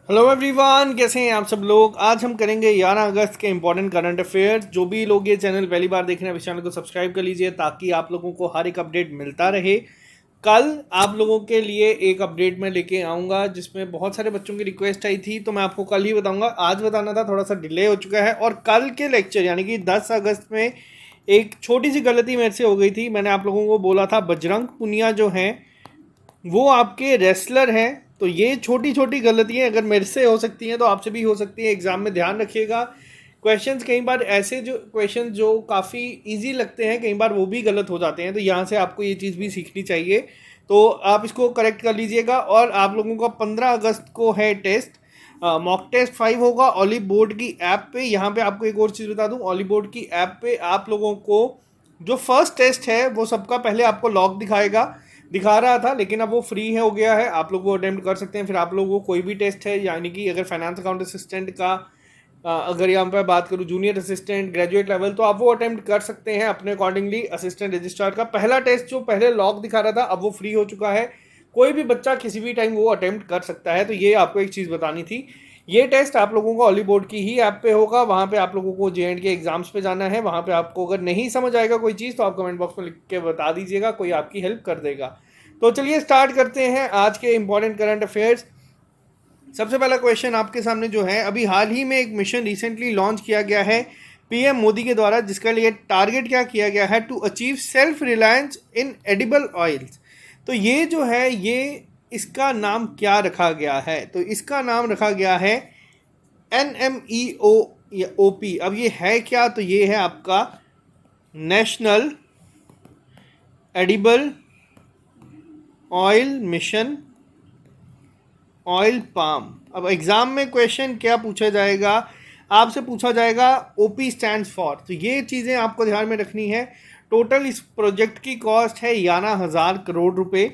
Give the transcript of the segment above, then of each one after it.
Hello everyone, कैसे हैं आप सब लोग। आज हम करेंगे 11 अगस्त के इंपॉर्टेंट करंट अफेयर्स। जो भी लोग ये चैनल पहली बार देख रहे हैं इस चैनल को सब्सक्राइब कर लीजिए ताकि आप लोगों को हर एक अपडेट मिलता रहे। कल आप लोगों के लिए एक अपडेट मैं लेके आऊँगा जिसमें बहुत सारे बच्चों की रिक्वेस्ट आई थी, तो मैं आपको कल ही बताऊँगा। आज बताना था, थोड़ा सा डिले हो चुका है। और कल के लेक्चर यानी कि 10 अगस्त में एक छोटी सी गलती मेरे से हो गई थी। मैंने आप लोगों को बोला था बजरंग पुनिया जो हैं वो आपके रेसलर हैं। तो ये छोटी छोटी गलतियां अगर मेरे से हो सकती हैं तो आपसे भी हो सकती हैं। एग्जाम में ध्यान रखिएगा। क्वेश्चंस कई बार ऐसे जो क्वेश्चन जो काफ़ी इजी लगते हैं कई बार वो भी गलत हो जाते हैं, तो यहाँ से आपको ये चीज़ भी सीखनी चाहिए। तो आप इसको करेक्ट कर लीजिएगा। और आप लोगों का 15 अगस्त को है टेस्ट, मॉक टेस्ट 5 होगा ऑलिव बोर्ड की ऐप पे। यहाँ पे आपको एक और चीज़ बता दूँ, ऑलिव बोर्ड की ऐप पे आप लोगों को जो फर्स्ट टेस्ट है वो सबका पहले आपको लॉग दिखा रहा था, लेकिन अब वो फ्री है हो गया है। आप लोग वो अटेम्प्ट कर सकते हैं। फिर आप लोगों को कोई भी टेस्ट है, यानी कि अगर फाइनेंस अकाउंट असिस्टेंट का अगर यहाँ पर बात करूँ जूनियर असिस्टेंट ग्रेजुएट लेवल, तो आप वो अटेम्प्ट कर सकते हैं अपने अकॉर्डिंगली। असिस्टेंट रजिस्ट्रार का पहला टेस्ट जो पहले लॉग दिखा रहा था अब वो फ्री हो चुका है। कोई भी बच्चा किसी भी टाइम वो अटेम्प्ट कर सकता है। तो ये आपको एक चीज़ बतानी थी। ये टेस्ट आप लोगों को ऑली बोर्ड की ही ऐप पे होगा। वहाँ पे आप लोगों को जे के एग्जाम्स पे जाना है। वहाँ पे आपको अगर नहीं समझ आएगा कोई चीज़ तो आप कमेंट बॉक्स में लिख के बता दीजिएगा, कोई आपकी हेल्प कर देगा। तो चलिए स्टार्ट करते हैं आज के इंपॉर्टेंट करंट अफेयर्स। सबसे पहला क्वेश्चन आपके सामने जो है, अभी हाल ही में एक मिशन रिसेंटली लॉन्च किया गया है पीएम मोदी के द्वारा, जिसका लिए टारगेट क्या किया गया है, to achieve self reliance in edible oils. तो ये जो है ये इसका नाम क्या रखा गया है, तो इसका नाम रखा गया है NMEO या OP। अब ये है क्या, तो ये है आपका national edible oil mission oil palm. अब एग्ज़ाम में क्वेश्चन क्या पूछा जाएगा, आपसे पूछा जाएगा OP स्टैंड्स फॉर। तो ये चीज़ें आपको ध्यान में रखनी है। टोटल इस प्रोजेक्ट की कॉस्ट है 11,000 करोड़ रुपए।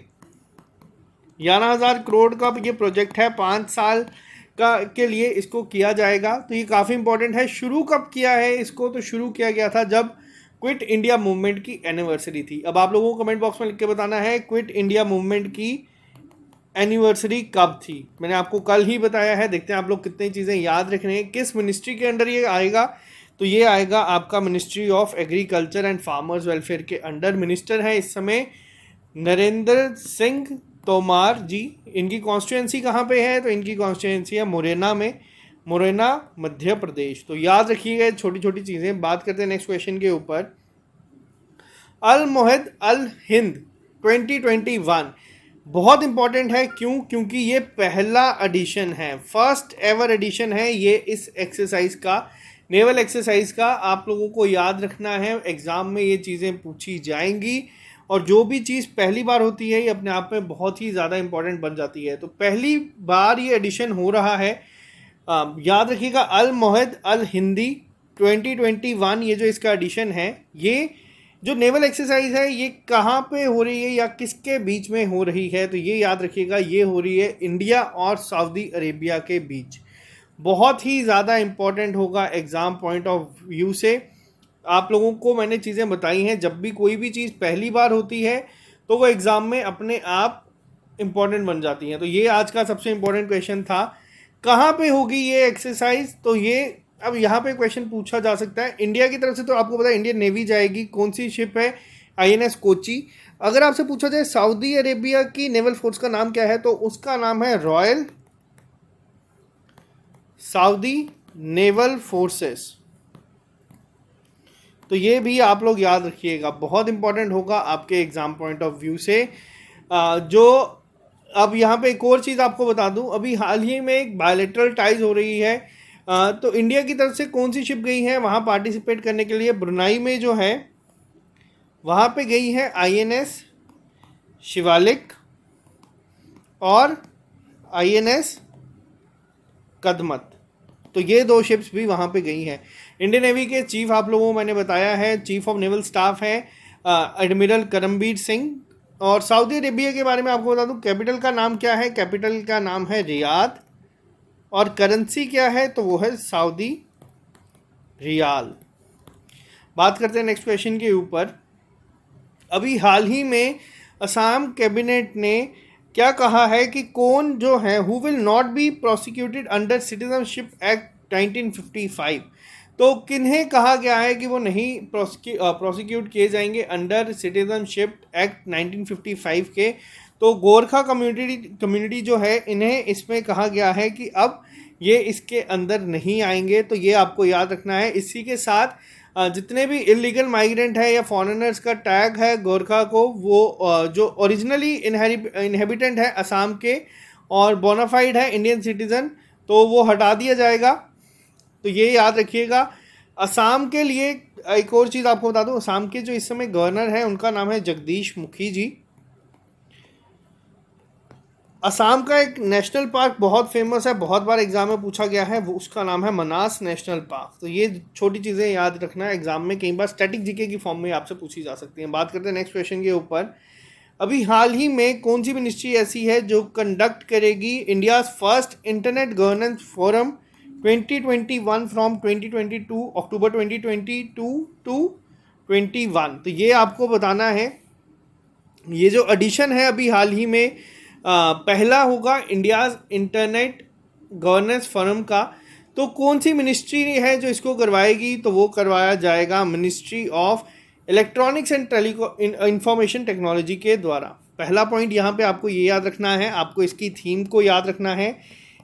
11,000 करोड़ का ये प्रोजेक्ट है, 5 साल का के लिए इसको किया जाएगा। तो ये काफ़ी इंपॉर्टेंट है। शुरू कब किया है इसको, तो शुरू किया गया था जब क्विट इंडिया मूवमेंट की एनिवर्सरी थी। अब आप लोगों को कमेंट बॉक्स में लिख के बताना है क्विट इंडिया मूवमेंट की एनिवर्सरी कब थी। मैंने आपको कल ही बताया है। देखते हैं आप लोग कितनी चीज़ें याद रख रहे हैं। किस मिनिस्ट्री के अंडर ये आएगा, तो ये आएगा आपका ministry of agriculture and farmers welfare के अंडर। मिनिस्टर हैं इस समय नरेंद्र सिंह तोमार जी। इनकी कॉन्स्टिट्यूंसी कहाँ पे है, तो इनकी कॉन्स्टिट्यूंसी है मुरैना में, मुरैना मध्य प्रदेश। तो याद रखिएगा छोटी छोटी चीज़ें। बात करते हैं नेक्स्ट क्वेश्चन के ऊपर। अल मोहद अल हिंद 2021 बहुत इंपॉर्टेंट है। क्यों, क्योंकि ये पहला एडिशन है, फर्स्ट एवर एडिशन है ये इस एक्सरसाइज का, नेवल एक्सरसाइज का। आप लोगों को याद रखना है, एग्ज़ाम में ये चीज़ें पूछी जाएंगी। और जो भी चीज़ पहली बार होती है ये अपने आप में बहुत ही ज़्यादा इंपॉर्टेंट बन जाती है। तो पहली बार ये एडिशन हो रहा है। याद रखिएगा अल मोहद अल हिंदी 2021 ये जो इसका एडिशन है, ये जो नेवल एक्सरसाइज है ये कहाँ पे हो रही है या किसके बीच में हो रही है, तो ये याद रखिएगा ये हो रही है इंडिया और सऊदी अरेबिया के बीच। बहुत ही ज़्यादा इम्पॉर्टेंट होगा एग्ज़ाम पॉइंट ऑफ व्यू से। आप लोगों को मैंने चीज़ें बताई हैं, जब भी कोई भी चीज़ पहली बार होती है तो वो एग्ज़ाम में अपने आप इम्पॉर्टेंट बन जाती हैं। तो ये आज का सबसे इम्पॉर्टेंट क्वेश्चन था। कहाँ पे होगी ये एक्सरसाइज, तो ये अब यहाँ पे क्वेश्चन पूछा जा सकता है इंडिया की तरफ से। तो आपको पता है इंडियन नेवी जाएगी, कौन सी शिप है, INS कोची। अगर आपसे पूछा जाए सऊदी अरेबिया की नेवल फोर्स का नाम क्या है, तो उसका नाम है रॉयल सऊदी नेवल फोर्सेस। तो ये भी आप लोग याद रखिएगा, बहुत इंपॉर्टेंट होगा आपके एग्जाम पॉइंट ऑफ व्यू से। जो अब यहाँ पे एक और चीज़ आपको बता दूँ, अभी हाल ही में एक बायलेटरल टाइज हो रही है। तो इंडिया की तरफ से कौन सी शिप गई है वहाँ पार्टिसिपेट करने के लिए, ब्रुनाई में जो है वहाँ पे गई है INS शिवालिक और INS कदमत। तो ये दो शिप्स भी वहाँ पे गई हैं। इंडियन नेवी के चीफ आप लोगों को मैंने बताया है, चीफ ऑफ नेवल स्टाफ है एडमिरल करमबीर सिंह। और सऊदी अरेबिया के बारे में आपको बता दूं, कैपिटल का नाम क्या है, कैपिटल का नाम है रियाद। और करेंसी क्या है, तो वो है सऊदी रियाल। बात करते हैं नेक्स्ट क्वेश्चन के ऊपर। अभी हाल ही में असम कैबिनेट ने क्या कहा है कि कौन जो है who will not be prosecuted under citizenship act 1955। तो किन्हें कहा गया है कि वो नहीं प्रोसिक्यूट किए जाएंगे अंडर सिटीजनशिप एक्ट 1955 के। तो गोरखा कम्युनिटी जो है, इन्हें इसमें कहा गया है कि अब ये इसके अंदर नहीं आएंगे। तो ये आपको याद रखना है। इसी के साथ जितने भी इलीगल माइग्रेंट है या फॉरेनर्स का टैग है गोरखा को, वो जो ओरिजिनली इनहेबिटेंट है असम के और बोनाफाइड है इंडियन सिटीज़न, तो वो हटा दिया जाएगा। तो ये याद रखिएगा। असम के लिए एक और चीज़ आपको बता दूं, असम के जो इस समय गवर्नर हैं उनका नाम है जगदीश मुखी जी। असम का एक नेशनल पार्क बहुत फेमस है, बहुत बार एग्जाम में पूछा गया है, वो उसका नाम है मनास नेशनल पार्क। तो ये छोटी चीज़ें याद रखना है, एग्जाम में कई बार स्टैटिक जीके की फॉर्म में आपसे पूछी जा सकती हैं। बात करते हैं नेक्स्ट क्वेश्चन के ऊपर। अभी हाल ही में कौन सी मिनिस्ट्री ऐसी है जो कंडक्ट करेगी India's first internet governance forum 2021 from 2022 October 2022 to 21। तो ये आपको बताना है। ये जो एडिशन है अभी हाल ही में पहला होगा इंडियाज़ इंटरनेट गवर्नेंस फोरम का। तो कौन सी मिनिस्ट्री है जो इसको करवाएगी? तो वो करवाया जाएगा ministry of electronics and information technology के द्वारा। पहला पॉइंट यहाँ पे आपको ये याद रखना है, आपको इसकी थीम को याद रखना है।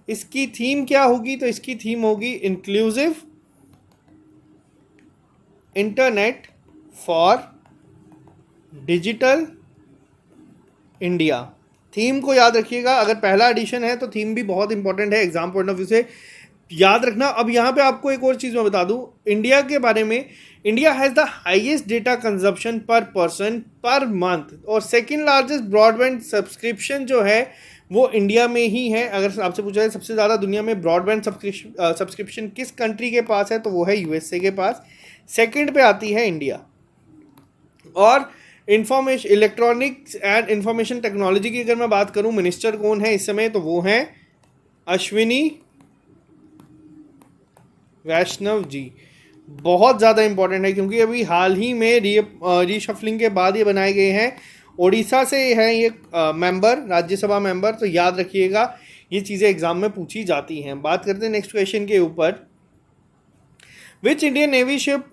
इसकी थीम क्या होगी? तो इसकी थीम होगी inclusive internet for digital India. Theme को याद रखिएगा। अगर पहला एडिशन है तो थीम भी बहुत इंपॉर्टेंट है एग्जाम पॉइंट ऑफ व्यू से, याद रखना। अब यहाँ पे आपको एक और चीज़ मैं बता दूँ इंडिया के बारे में। India has the highest data consumption पर पर्सन पर मंथ, और सेकंड लार्जेस्ट ब्रॉडबैंड सब्सक्रिप्शन जो है वो इंडिया में ही है। अगर आपसे पूछा जाए सबसे ज़्यादा दुनिया में ब्रॉडबैंड सब्सक्रिप्शन किस कंट्री के पास है, तो वो है यूएसए के पास। सेकंड पे आती है इंडिया। और information electronics and information technology की अगर मैं बात करूं, मिनिस्टर कौन है इस समय, तो वो हैं अश्विनी वैष्णव जी। बहुत ज़्यादा इंपॉर्टेंट है क्योंकि अभी हाल ही में रीशफलिंग के बाद ये बनाए गए हैं। ओडिशा से हैं ये मेंबर, राज्यसभा मेंबर। तो याद रखिएगा ये चीज़ें एग्जाम में पूछी जाती हैं। बात करते हैं नेक्स्ट क्वेश्चन के ऊपर। Which Indian navy ship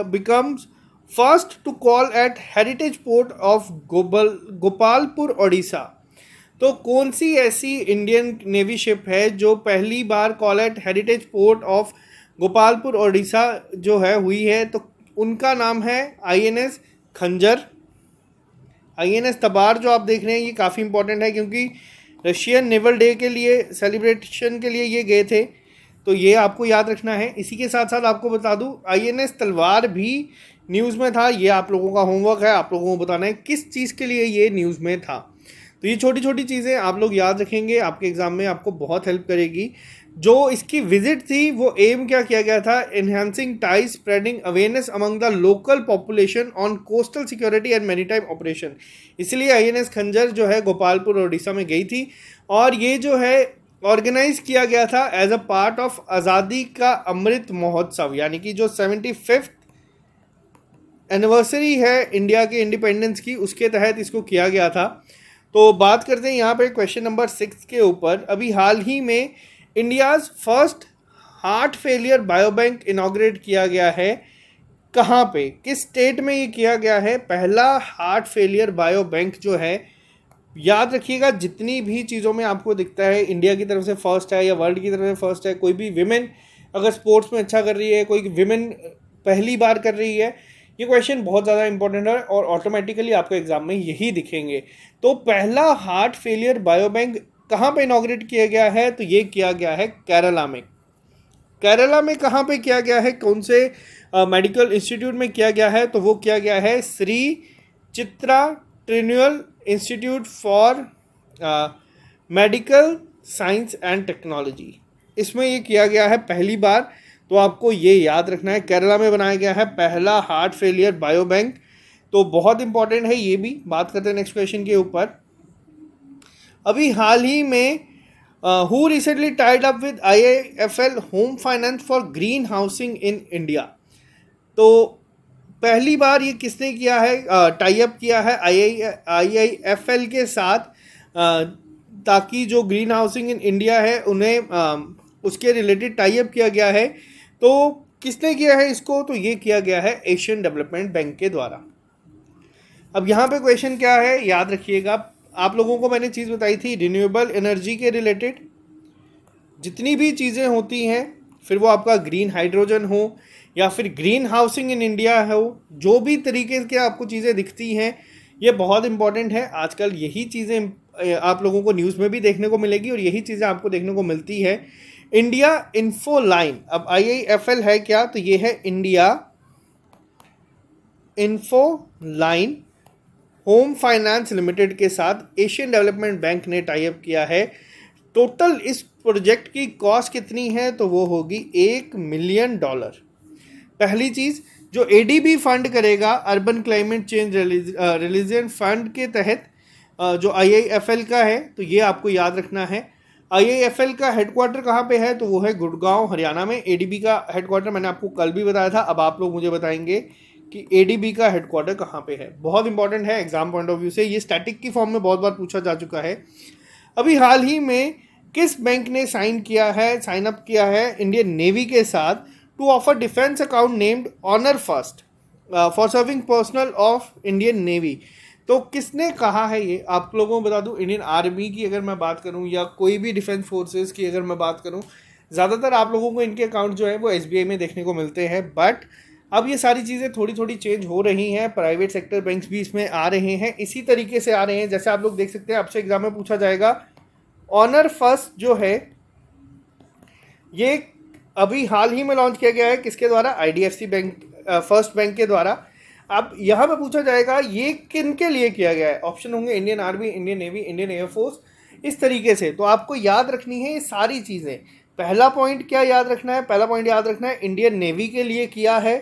becomes first to call at heritage port of Gopalpur Odisha. तो कौन सी ऐसी इंडियन नेवी शिप है जो पहली बार call at heritage port of Gopalpur Odisha जो है हुई है? तो उनका नाम है आईएनएस खंजर। आईएनएस तबार जो आप देख रहे हैं ये काफ़ी इंपॉर्टेंट है क्योंकि रशियन नेवल डे के लिए सेलिब्रेशन के लिए ये गए थे। तो ये आपको याद रखना है। इसी के साथ साथ आपको बता दूं आईएनएस तलवार भी न्यूज़ में था। ये आप लोगों का होमवर्क है, आप लोगों को बताना है किस चीज़ के लिए ये न्यूज़ में था। तो ये छोटी छोटी चीज़ें आप लोग याद रखेंगे, आपके एग्ज़ाम में आपको बहुत हेल्प करेगी। जो इसकी विजिट थी वो एम क्या किया गया था? Enhancing ties spreading awareness among the local population on coastal security and maritime operation. इसलिए आईएनएस खंजर जो है गोपालपुर ओडिशा में गई थी। और ये जो है ऑर्गेनाइज किया गया था एज अ पार्ट ऑफ आज़ादी का अमृत महोत्सव, यानी कि जो 75th एनिवर्सरी है इंडिया के इंडिपेंडेंस की, उसके तहत इसको किया गया था। तो बात करते हैं यहाँ पे क्वेश्चन नंबर 6 के ऊपर। अभी हाल ही में India's first heart failure biobank inaugurate किया गया है। कहाँ पे, किस स्टेट में ये किया गया है? पहला हार्ट फेलियर बायोबैंक जो है, याद रखिएगा जितनी भी चीज़ों में आपको दिखता है इंडिया की तरफ से फर्स्ट है या वर्ल्ड की तरफ से फर्स्ट है, कोई भी विमेन अगर स्पोर्ट्स में अच्छा कर रही है, कोई विमेन पहली बार कर रही है, ये क्वेश्चन बहुत ज़्यादा इंपॉर्टेंट है और ऑटोमेटिकली आपको एग्जाम में यही दिखेंगे। तो पहला हार्ट फेलियर बायोबैंक कहाँ पे इनॉग्रेट किया गया है? तो ये किया गया है केरला में। केरला में कहाँ पे किया गया है, कौन से मेडिकल इंस्टीट्यूट में किया गया है? तो वो किया गया है Shri Chitra Tirunal institute for medical science and technology, इसमें ये किया गया है पहली बार। तो आपको ये याद रखना है, केरला में बनाया गया है पहला हार्ट फेलियर बायोबैंक। तो बहुत इंपॉर्टेंट है ये भी। बात करते हैं नेक्स्ट क्वेश्चन के ऊपर। अभी हाल ही में who recently tied up with IIFL home finance for green housing in India. तो पहली बार ये किसने किया है, टाई अप किया है IIFL के साथ ताकि जो ग्रीन हाउसिंग इन इंडिया है उन्हें उसके रिलेटेड टाई अप किया गया है। तो किसने किया है इसको? तो ये किया गया है एशियन डेवलपमेंट बैंक के द्वारा। अब यहाँ पे क्वेश्चन क्या है, याद रखिएगा, आप लोगों को मैंने चीज़ बताई थी रिन्यूएबल एनर्जी के रिलेटेड जितनी भी चीज़ें होती हैं, फिर वो आपका ग्रीन हाइड्रोजन हो या फिर ग्रीन हाउसिंग इन इंडिया हो, जो भी तरीके के आपको चीज़ें दिखती हैं ये बहुत इंपॉर्टेंट है। आजकल यही चीज़ें आप लोगों को न्यूज़ में भी देखने को मिलेगी और यही चीज़ें आपको देखने को मिलती है। इंडिया इन्फो लाइन, अब IIFL है क्या? तो ये है India info line home finance limited के साथ एशियन डेवलपमेंट बैंक ने टाई अप किया है। टोटल इस प्रोजेक्ट की कॉस्ट कितनी है? तो वो होगी $1 मिलियन। पहली चीज़, जो ADB फंड करेगा urban climate change religion fund के तहत, जो IIFL का है, तो ये आपको याद रखना है। IIFL का हेडक्वार्टर कहाँ पे है? तो वो है गुड़गांव हरियाणा में। ADB का हेडक्वार्टर मैंने आपको कल भी बताया था, अब आप लोग मुझे बताएंगे कि ADB का हेडक्वार्टर कहाँ पे है। बहुत इंपॉर्टेंट है एग्जाम पॉइंट ऑफ व्यू से, ये स्टैटिक की फॉर्म में बहुत बार पूछा जा चुका है। अभी हाल ही में किस बैंक ने साइन अप किया है इंडियन नेवी के साथ to offer defence account named honour first for serving personnel of Indian navy? तो किसने कहा है ये? आप लोगों को बता दूं, इंडियन आर्मी की अगर मैं बात करूं या कोई भी डिफेंस फोर्सेस की अगर मैं बात करूं, ज़्यादातर आप लोगों को इनके अकाउंट जो है वो SBI में देखने को मिलते हैं। बट अब ये सारी चीज़ें थोड़ी थोड़ी चेंज हो रही हैं, प्राइवेट सेक्टर बैंक्स भी इसमें आ रहे हैं, इसी तरीके से आ रहे हैं। जैसे आप लोग देख सकते हैं, आपसे एग्जाम में पूछा जाएगा ऑनर फर्स्ट जो है ये अभी हाल ही में लॉन्च किया गया है, किसके द्वारा? IDFC बैंक फर्स्ट बैंक के द्वारा। अब यहाँ पे पूछा जाएगा ये किन के लिए किया गया है? ऑप्शन होंगे Indian army, Indian navy, Indian air force, इस तरीके से। तो आपको याद रखनी है ये सारी चीज़ें। पहला पॉइंट क्या याद रखना है? पहला पॉइंट याद रखना है इंडियन नेवी के लिए किया है,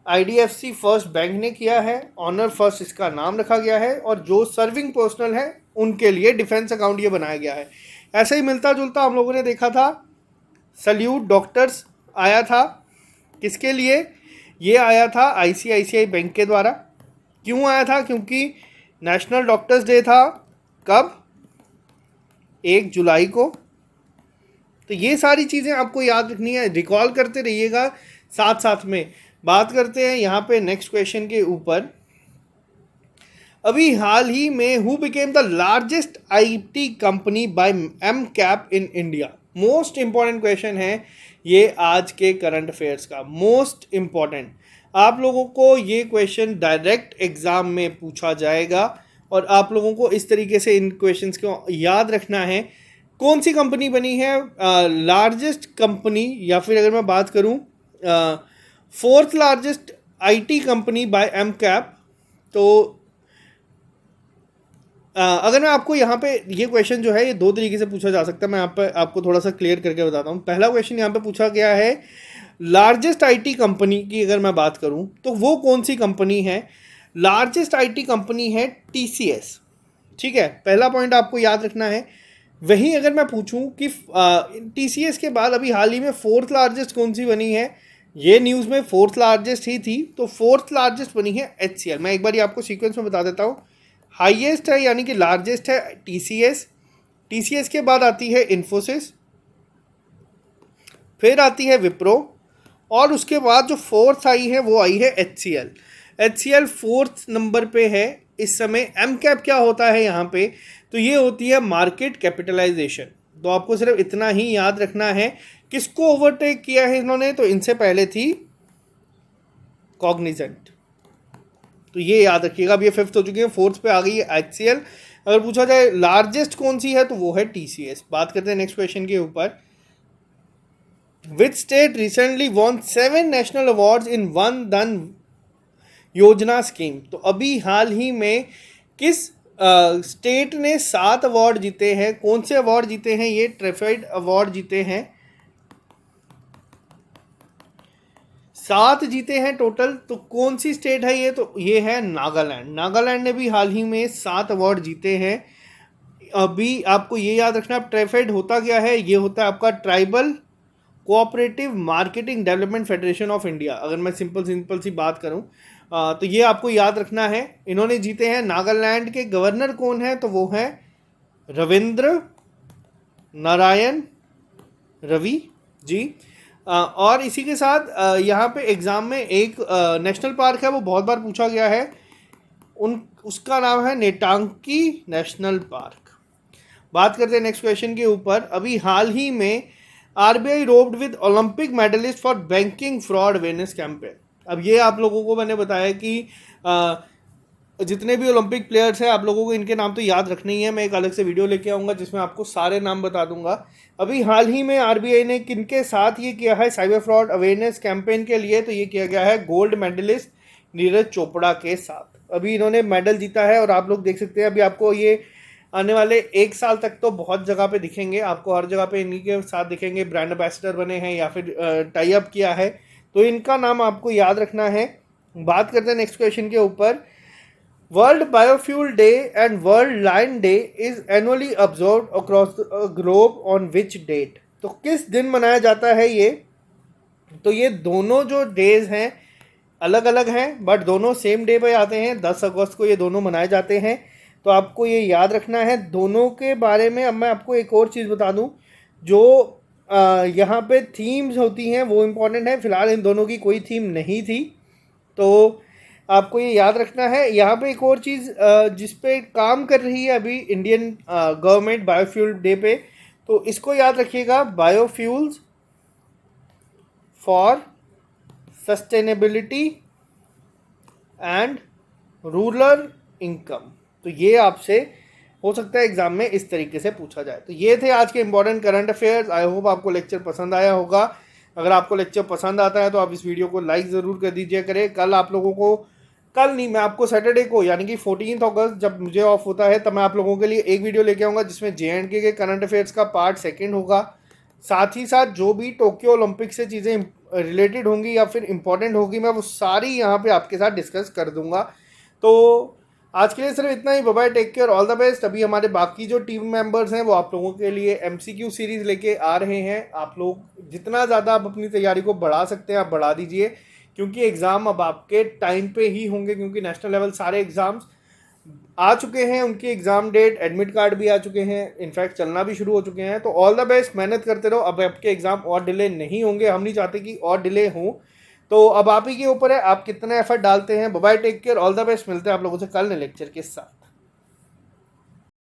IDFC फर्स्ट बैंक ने किया है, ऑनर फर्स्ट इसका नाम रखा गया है, और जो सर्विंग पर्सनल है उनके लिए डिफेंस अकाउंट ये बनाया गया है। ऐसे ही मिलता जुलता हम लोगों ने देखा था सल्यूट डॉक्टर्स आया था, किसके लिए? ये आया था ICICI बैंक के द्वारा। क्यों आया था? क्योंकि नेशनल डॉक्टर्स डे था, कब? 1 जुलाई को। तो ये सारी चीज़ें आपको याद रखनी है, रिकॉल करते रहिएगा। साथ साथ में बात करते हैं यहाँ पे नेक्स्ट क्वेश्चन के ऊपर। अभी हाल ही में who became the largest IT company by MCAP in India? Most important question है ये आज के करंट अफेयर्स का, मोस्ट इंपॉर्टेंट। आप लोगों को ये क्वेश्चन डायरेक्ट एग्जाम में पूछा जाएगा और आप लोगों को इस तरीके से इन क्वेश्चंस को याद रखना है। कौन सी कंपनी बनी है लार्जेस्ट कंपनी, या फिर अगर मैं बात करूं fourth largest IT company by MCAP? तो अगर मैं आपको यहाँ पे ये क्वेश्चन जो है ये 2 तरीके से पूछा जा सकता है, मैं आपको थोड़ा सा क्लियर करके बताता हूँ। पहला क्वेश्चन यहाँ पे पूछा गया है लार्जेस्ट IT कंपनी की अगर मैं बात करूँ तो वो कौन सी कंपनी है? लार्जेस्ट IT कंपनी है TCS, ठीक है, पहला पॉइंट आपको याद रखना है। वहीं अगर मैं पूछूं कि TCS के बाद अभी हाल ही में फोर्थ लार्जेस्ट कौन सी बनी है, ये न्यूज़ में फोर्थ लार्जेस्ट ही थी, तो फोर्थ लार्जेस्ट बनी है HCL। मैं एक बार आपको सीक्वेंस में बता देता हूँ। हाईएस्ट है यानी कि लार्जेस्ट है TCS के बाद आती है इन्फोसिस, फिर आती है विप्रो, और उसके बाद जो फोर्थ आई है वो आई है HCL फोर्थ नंबर पे है इस समय। MCAP क्या होता है यहाँ पे? तो ये होती है मार्केट कैपिटलाइजेशन। तो आपको सिर्फ इतना ही याद रखना है। किसको ओवरटेक किया है इन्होंने? तो इनसे पहले थी कॉग्निजेंट, तो ये याद रखिएगा। अब ये फिफ्थ हो चुकी है, फोर्थ पे आ गई है HCL। अगर पूछा जाए लार्जेस्ट कौन सी है तो वो है TCS। बात करते हैं नेक्स्ट क्वेश्चन के ऊपर। Which state recently von 7 national awards in one धन योजना स्कीम? तो अभी हाल ही में किस स्टेट ने 7 अवार्ड जीते हैं? कौन से अवार्ड जीते हैं? ये ट्रेफाइड अवार्ड जीते हैं, 7 जीते हैं टोटल। तो कौन सी स्टेट है ये? तो ये है नागालैंड ने भी हाल ही में 7 अवार्ड जीते हैं। अभी आपको ये याद रखना, ट्रेफेड होता क्या है? ये होता है आपका tribal cooperative marketing development federation of India. अगर मैं सिंपल सी बात करूं तो ये आपको याद रखना है। इन्होंने जीते हैं। नागालैंड के गवर्नर कौन है? तो वो है रविंद्र नारायण रवि जी। और इसी के साथ यहाँ पे एग्ज़ाम में एक नेशनल पार्क है, वो बहुत बार पूछा गया है, उसका नाम है नेटांकी नेशनल पार्क। बात करते हैं नेक्स्ट क्वेश्चन के ऊपर। अभी हाल ही में RBI roped with Olympic medallist for banking fraud awareness campaign. अब ये आप लोगों को मैंने बताया कि जितने भी ओलंपिक प्लेयर्स हैं आप लोगों को इनके नाम तो याद रखने ही है। मैं एक अलग से वीडियो लेके आऊँगा जिसमें आपको सारे नाम बता दूंगा। अभी हाल ही में आरबीआई ने किनके साथ ये किया है साइबर फ्रॉड अवेयरनेस कैंपेन के लिए, तो ये किया गया है गोल्ड मेडलिस्ट नीरज चोपड़ा के साथ। अभी इन्होंने मेडल जीता है और आप लोग देख सकते हैं अभी आपको ये आने वाले 1 साल तक तो बहुत जगह पे दिखेंगे, आपको हर जगह पे इन्हीं के साथ दिखेंगे। ब्रांड एम्बेसडर बने हैं या फिर टाई अप किया है, तो इनका नाम आपको याद रखना है। बात करते हैं नेक्स्ट क्वेश्चन के ऊपर। World biofuel day and world lion day is annually observed across the globe on which date. तो किस दिन मनाया जाता है ये? तो ये दोनों जो डेज हैं अलग अलग हैं, बट दोनों सेम डे पे आते हैं। 10 अगस्त को ये दोनों मनाए जाते हैं, तो आपको ये याद रखना है दोनों के बारे में। अब मैं आपको एक और चीज़ बता दूं, जो यहाँ पे थीम्स होती हैं वो इम्पॉर्टेंट है। फिलहाल इन दोनों की कोई थीम नहीं थी, तो आपको ये याद रखना है। यहाँ पे एक और चीज़ जिस पे काम कर रही है अभी इंडियन गवर्नमेंट बायोफ्यूल डे पे, तो इसको याद रखिएगा, biofuels for sustainability and rural income. तो ये आपसे हो सकता है एग्जाम में इस तरीके से पूछा जाए। तो ये थे आज के important current affairs. I hope आपको लेक्चर पसंद आया होगा। अगर आपको लेक्चर पसंद आता है तो आप इस वीडियो को लाइक ज़रूर कर दीजिए करें। कल आप लोगों को, कल नहीं, मैं आपको सैटरडे को यानी कि 14 अगस्त जब मुझे ऑफ होता है तब मैं आप लोगों के लिए एक वीडियो लेके आऊँगा जिसमें JNK के करंट अफेयर्स का पार्ट 2 होगा। साथ ही साथ जो भी टोक्यो ओलंपिक से चीज़ें रिलेटेड होंगी या फिर इम्पोर्टेंट होगी, मैं वो सारी यहाँ पे आपके साथ डिस्कस कर दूंगा। तो आज के लिए सिर्फ इतना ही। Bye bye, take care, all the best. अभी हमारे बाकी जो टीम मेंबर्स हैं वो आप लोगों के लिए MCQ सीरीज़ लेके आ रहे हैं। आप लोग जितना ज़्यादा आप अपनी तैयारी को बढ़ा सकते हैं आप बढ़ा दीजिए, क्योंकि एग्ज़ाम अब आपके टाइम पे ही होंगे, क्योंकि नेशनल लेवल सारे एग्ज़ाम्स आ चुके हैं, उनकी एग्ज़ाम डेट, एडमिट कार्ड भी आ चुके हैं, इनफैक्ट चलना भी शुरू हो चुके हैं। तो ऑल द बेस्ट, मेहनत करते रहो। अब आपके एग्ज़ाम और डिले नहीं होंगे, हम नहीं चाहते कि और डिले हों। तो अब आप ही के ऊपर है आप कितना एफर्ट डालते हैं। Bye bye, take care, all the best. मिलते हैं आप लोगों से कल नए लेक्चर के साथ।